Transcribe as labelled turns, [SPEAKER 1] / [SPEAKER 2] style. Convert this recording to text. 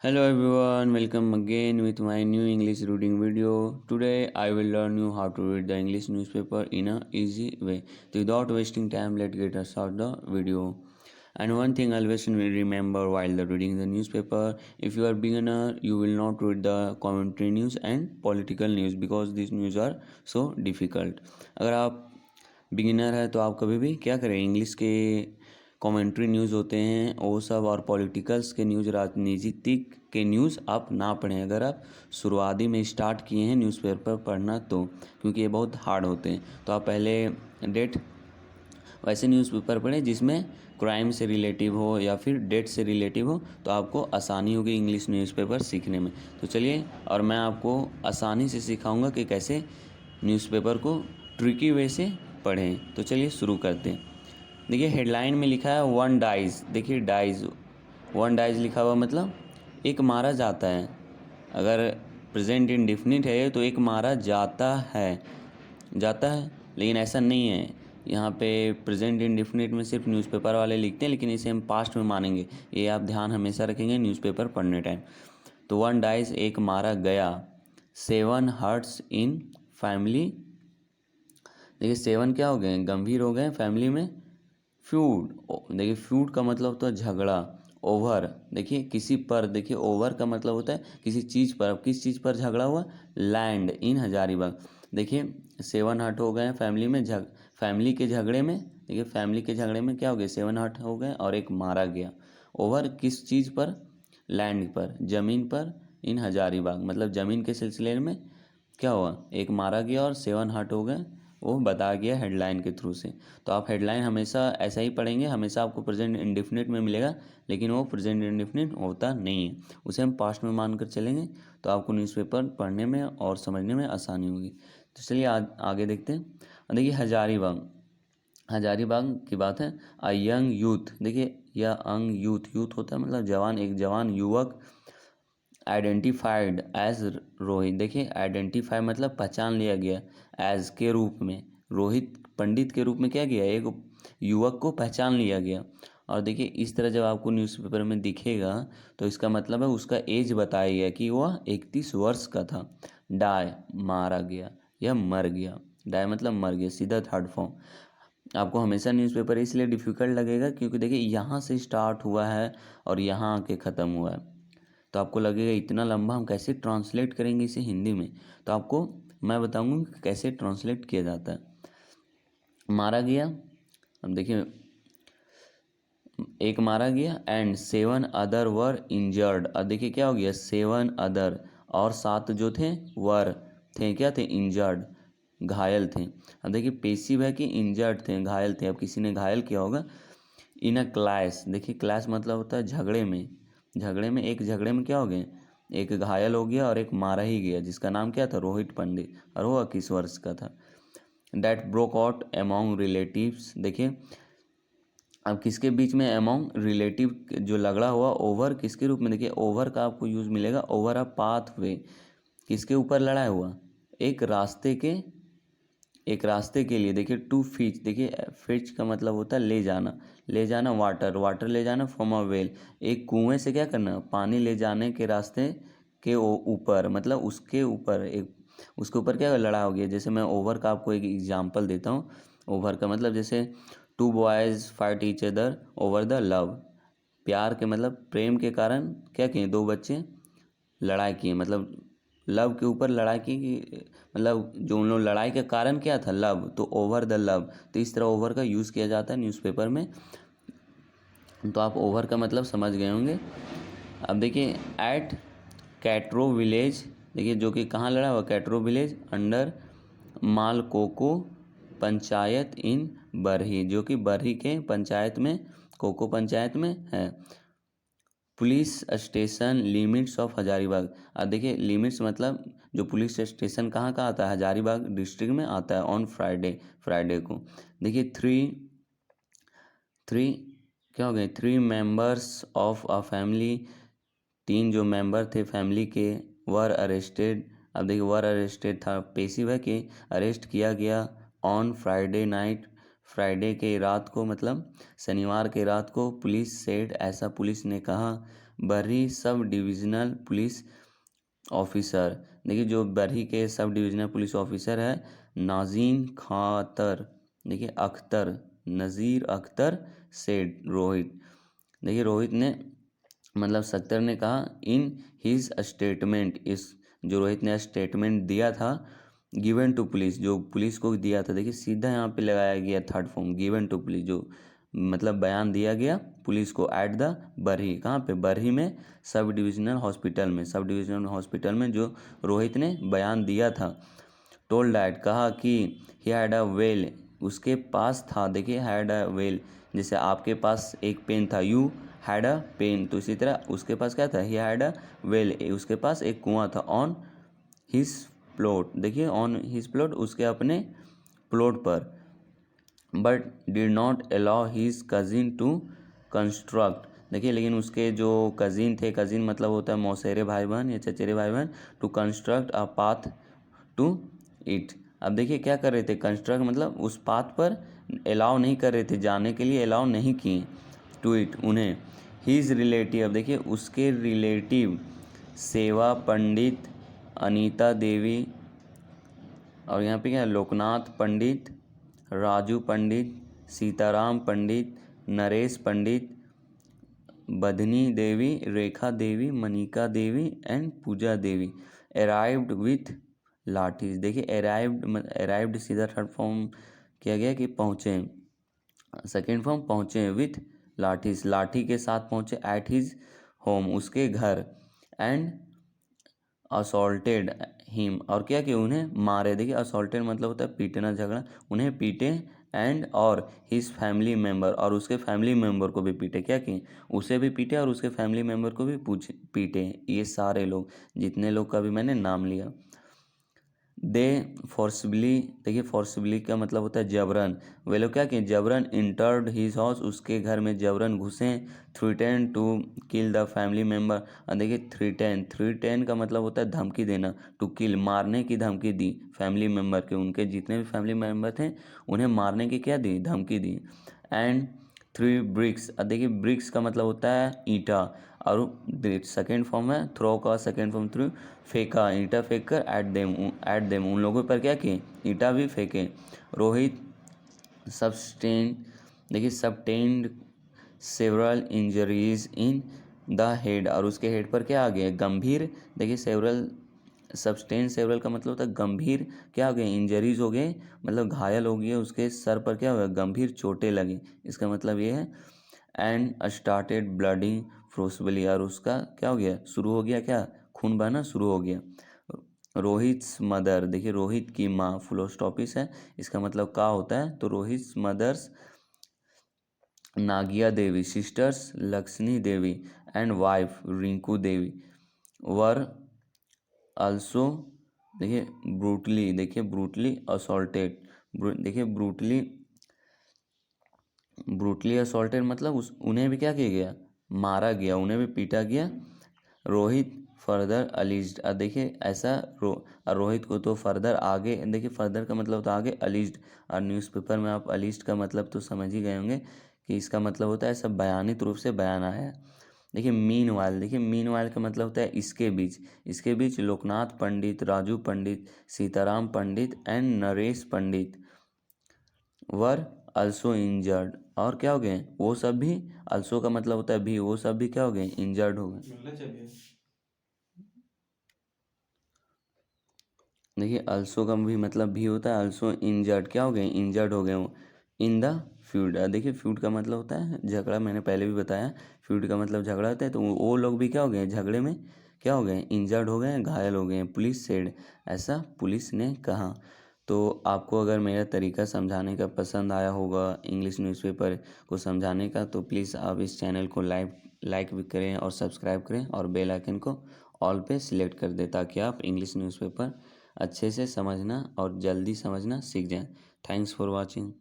[SPEAKER 1] Hello everyone, welcome again with my new English reading video. Today I will learn you how to read the English newspaper in a easy way. So without wasting time, let's get start the video. And one thing always remember while the reading the newspaper, if you are beginner, you will not read the commentary news and political news because these news are so difficult. अगर आप beginner है तो आप कभी भी क्या करें, English के कमेंट्री न्यूज़ होते हैं वो सब और पॉलिटिकल्स के न्यूज़, राजनीतिक के न्यूज़ आप ना पढ़ें अगर आप शुरुआती में स्टार्ट किए हैं न्यूज़पेपर पढ़ना तो, क्योंकि ये बहुत हार्ड होते हैं। तो आप पहले डेट वैसे न्यूज़पेपर पढ़ें जिसमें क्राइम से रिलेटिव हो या फिर डेट से रिलेटिव हो, तो आपको आसानी होगी इंग्लिश न्यूज़पेपर सीखने में। तो चलिए, और मैं आपको आसानी से सिखाऊंगा कि कैसे न्यूज़पेपर को ट्रिकी वे से पढ़ें। तो चलिए शुरू करते हैं। देखिए हेडलाइन में लिखा है वन डाइज। देखिए डाइज, वन डाइज लिखा हुआ मतलब एक मारा जाता है। अगर प्रेजेंट इंडेफिनिट है तो एक मारा जाता है, जाता है, लेकिन ऐसा नहीं है। यहाँ पे प्रेजेंट इंडेफिनिट में सिर्फ न्यूज़पेपर वाले लिखते हैं, लेकिन इसे हम पास्ट में मानेंगे। ये आप ध्यान हमेशा रखेंगे न्यूज़पेपर पढ़ने टाइम। तो वन डाइज एक मारा गया, 7 हर्ट्स इन फैमिली। देखिए 7 क्या हो गए, गंभीर हो गए फैमिली में। फ्यूड, देखिए फ्यूड का मतलब होता है झगड़ा। ओवर, देखिए किसी पर, देखिए ओवर का मतलब होता है किसी चीज़ पर। अब किस चीज़ पर झगड़ा हुआ, लैंड इन हजारीबाग। देखिए 7 हर्ट हो गए फैमिली में, फैमिली के झगड़े में। देखिए फैमिली के झगड़े में क्या हो गया, 7 हर्ट हो गए और एक मारा गया। ओवर किस चीज़ पर, लैंड पर, ज़मीन पर, इन हजारीबाग मतलब ज़मीन के सिलसिले में क्या हुआ, एक मारा गया और 7 हर्ट हो गए। वो बता गया हेडलाइन के थ्रू से। तो आप हेडलाइन हमेशा ऐसा ही पढ़ेंगे, हमेशा आपको प्रेजेंट इंडेफिनिट में मिलेगा, लेकिन वो प्रेजेंट इंडेफिनिट होता नहीं है, उसे हम पास्ट में मानकर चलेंगे। तो आपको न्यूज़पेपर पढ़ने में और समझने में आसानी होगी। तो चलिए आगे देखते हैं। देखिए हजारीबाग, हजारीबाग की बात है। अ यंग यूथ, देखिए यह यंग यूथ, यूथ होता है मतलब जवान, एक जवान युवक। आइडेंटिफाइड एज रोहित, देखिए आइडेंटिफाई मतलब पहचान लिया गया, एज के रूप में, रोहित पंडित के रूप में क्या गया, एक युवक को पहचान लिया गया। और देखिए इस तरह जब आपको न्यूज़पेपर में दिखेगा तो इसका मतलब है उसका एज बताया गया कि वह 31 वर्ष का था। डाई, मारा गया या मर गया। डाई मतलब मर गया, सीधा थर्ड फॉर्म। आपको हमेशा न्यूज़पेपर इसलिए डिफ़िकल्ट लगेगा क्योंकि देखिए यहाँ से स्टार्ट हुआ है और यहाँ आके ख़त्म हुआ है। तो आपको लगेगा इतना लंबा हम कैसे ट्रांसलेट करेंगे इसे हिंदी में। तो आपको मैं बताऊंगा कि कैसे ट्रांसलेट किया जाता है। मारा गया, अब देखिए एक मारा गया एंड 7 अदर वर इंजर्ड। अब देखिए क्या हो गया, 7 अदर, और 7 जो थे वर थे, क्या थे, इंजर्ड, घायल थे। अब देखिए पेसिव है कि इंजर्ड थे, घायल थे। अब किसी ने घायल किया होगा। इन अ क्लैश, देखिए क्लैश मतलब होता है झगड़े में, झगड़े में, एक झगड़े में क्या हो गए, एक घायल हो गया और एक मारा ही गया, जिसका नाम क्या था, रोहित पंडित, और वो 21 वर्ष का था। That broke out among relatives, देखिए अब किसके बीच में, अमॉन्ग रिलेटिव, जो लगड़ा हुआ। ओवर किसके रूप में, देखिए ओवर का आपको यूज मिलेगा, ओवर अ पाथवे, किसके ऊपर लड़ा हुआ, एक रास्ते के, एक रास्ते के लिए। देखिए टू फिच, देखिए फिच का मतलब होता है ले जाना, ले जाना, वाटर, वाटर ले जाना फ्रॉम अ वेल, एक कुएं से क्या करना, पानी ले जाने के रास्ते के ऊपर, मतलब उसके ऊपर, एक उसके ऊपर क्या लड़ा हो गया। जैसे मैं ओवर का आपको एक एग्जांपल देता हूँ। ओवर का मतलब जैसे two boys fight each other over the love, प्यार के मतलब प्रेम के कारण क्या किए, दो बच्चे लड़ाई किए, मतलब लव के ऊपर लड़ाई की, मतलब जो उन लोग लड़ाई का कारण क्या था, लव, तो ओवर द लव। तो इस तरह ओवर का यूज़ किया जाता है न्यूज़पेपर में। तो आप ओवर का मतलब समझ गए होंगे। अब देखिए एट कैट्रो विलेज, देखिए जो कि कहाँ लड़ा हुआ, कैट्रो विलेज अंडर मालकोको पंचायत इन बरही, जो कि बरही के पंचायत में, कोको पंचायत में है। Police station limits of Hazaribagh. अब देखिए लिमिट्स मतलब जो पुलिस स्टेशन कहाँ का आता है, हजारीबाग डिस्ट्रिक्ट में आता है। ऑन फ्राइडे, फ्राइडे को। देखिए थ्री थ्री क्या हो गए, 3 मेंबर्स ऑफ अ फैमिली, 3 जो मेंबर थे फैमिली के, वर अरेस्टेड। अब देखिए वर अरेस्टेड था, पेसिव है कि अरेस्ट किया गया। ऑन फ्राइडे नाइट, फ्राइडे के रात को मतलब शनिवार के रात को। पुलिस सेड, ऐसा पुलिस ने कहा। Barhi sub divisional police officer. देखिए जो बरही के सब डिविजनल पुलिस ऑफिसर है नाजीन खातर, देखिए अख्तर, नज़ीर अख्तर सेड रोहित। देखिए रोहित ने मतलब सत्तर ने कहा इन हिज स्टेटमेंट, इस जो रोहित ने स्टेटमेंट दिया था गिवन टू पुलिस, जो पुलिस को दिया था। देखिए सीधा यहाँ पे लगाया गया third form given to police, जो मतलब बयान दिया गया पुलिस को एट द बरही, कहाँ पे बरही में सब डिविजनल हॉस्पिटल में, सब डिविजनल हॉस्पिटल में जो रोहित ने बयान दिया था। टोल्ड डैट कहा कि ही हैड अ वेल, उसके पास था। देखिए हैड अ वेल, जैसे आपके पास एक पेन था, यू हैड अ पेन, तो इसी तरह उसके पास क्या था, ही हैड अ वेल, उसके पास एक कुआं था। ऑन हिज प्लॉट, देखिए ऑन हिज प्लॉट, उसके अपने प्लॉट पर। But did not allow his cousin to construct, देखिए लेकिन उसके जो कजिन थे, कजिन मतलब होता है मौसेरे भाई बहन या चचेरे भाई बहन, to construct a path to it. अब देखिए क्या कर रहे थे, कंस्ट्रक्ट मतलब उस पाथ पर अलाउ नहीं कर रहे थे, जाने के लिए अलाउ नहीं किए, टू इट उन्हें। हीज रिलेटिव, अब देखिए उसके रिलेटिव सेवा पंडित, अनीता देवी, और यहाँ पे क्या है, Loknath Pandit, Raju Pandit, Sitaram Pandit, Naresh Pandit, Badhni Devi, Rekha Devi, Manika Devi and Puja Devi arrived with lathis. देखिए अराइव्ड सीधा थर्ड फॉर्म किया गया कि पहुँचे, सेकेंड फॉर्म पहुँचे विथ लाठीज, लाठी के साथ पहुँचे एट हिज होम, उसके घर। एंड असॉल्टेड हिम, और क्या कि उन्हें मारे। देखिए असॉल्टेड मतलब होता है पीटना, झगड़ा, उन्हें पीटे। एंड और हिज फैमिली मेम्बर, और उसके फैमिली मेम्बर को भी पीटे, क्या कि उसे भी पीटे और उसके फैमिली मेम्बर को भी पीटे। ये सारे लोग, जितने लोग का भी मैंने नाम लिया। दे फोर्सबली, देखिए फोर्सबली का मतलब होता है जबरन, वे लोग क्या किए, जबरन इंटर्ड हिज हाउस, उसके घर में जबरन घुसे। Threaten to kill the family member, और देखिए थ्रीटेन का मतलब होता है धमकी देना, टू किल मारने की धमकी दी फैमिली मेम्बर के, उनके जितने भी फैमिली मेम्बर थे उन्हें मारने की क्या दी, धमकी दी। एंड थ्री ब्रिक्स, देखिए ब्रिक्स का मतलब होता है ईंटा, और सेकेंड फॉर्म है थ्रो का, सेकेंड फॉर्म थ्रू, फेंका, ईंटा फेंक कर एट देम उन लोगों पर क्या किए, ईंटा भी फेंके। रोहित सब्सटेन, देखिए subtended several injuries in the head, और उसके हेड पर क्या आ गया, गंभीर, देखिए सेवरल, सब्सटेन सेवरल का मतलब होता है गंभीर, क्या हो गए, इंजरीज हो गए, मतलब घायल हो गए, उसके सर पर क्या हुआ, गंभीर चोटें लगी, इसका मतलब ये है। एंड स्टार्टेड ब्लडिंग फ्रोसबली, और उसका क्या हो गया, शुरू हो गया, क्या खून बहना शुरू हो गया। रोहित्स मदर, देखिए रोहित की माँ, फुल स्टॉपिस है, इसका मतलब का होता है, तो Rohit's mother's Nagiya Devi, sister's Lakshmi Devi and wife Rinku Devi were also, देखिए ब्रूटली, देखिए ब्रूटली असॉल्टेड, देखिए ब्रूटली असॉल्टेड मतलब उन्हें भी क्या किया गया, मारा गया, उन्हें भी पीटा गया। रोहित फर्दर अलीज्ड, देखिए ऐसा रोहित को तो फर्दर आगे, देखिए फर्दर का मतलब होता है आगे, अलीज्ड, और न्यूज़पेपर में आप अलीज्ड का मतलब तो समझ ही गए होंगे कि इसका मतलब होता है ऐसा बयानित रूप से बयान आया है। देखिए मीनवाइल, देखिए मीनवाइल का मतलब होता है इसके बीच, इसके बीच Loknath Pandit, Raju Pandit, Sitaram Pandit and Naresh Pandit were also injured, और क्या हो गए, वो सब भी, अल्सो का मतलब होता है भी, वो सब भी क्या हो गए, इंजर्ड हो गए। देखिए अल्सो का भी मतलब भी होता है, अल्सो इंजर्ड, क्या हो गए, इंजर्ड हो गए वो। इन द फ्यूड, देखिए फ्यूड का मतलब होता है झगड़ा, मैंने पहले भी बताया फ्यूड का मतलब झगड़ा होता है, तो वो लोग भी क्या हो गए, झगड़े में क्या हो गए, इंजर्ड हो गए, घायल हो गए। पुलिस सेड, ऐसा पुलिस ने कहा। तो आपको अगर मेरा तरीका समझाने का पसंद आया होगा इंग्लिश न्यूज़पेपर को समझाने का, तो प्लीज़ आप इस चैनल को लाइक भी करें और सब्सक्राइब करें, और बेल आइकन को ऑल पे सिलेक्ट कर दें, ताकि आप इंग्लिश न्यूज़पेपर अच्छे से समझना और जल्दी समझना सीख जाएं। Thanks for watching.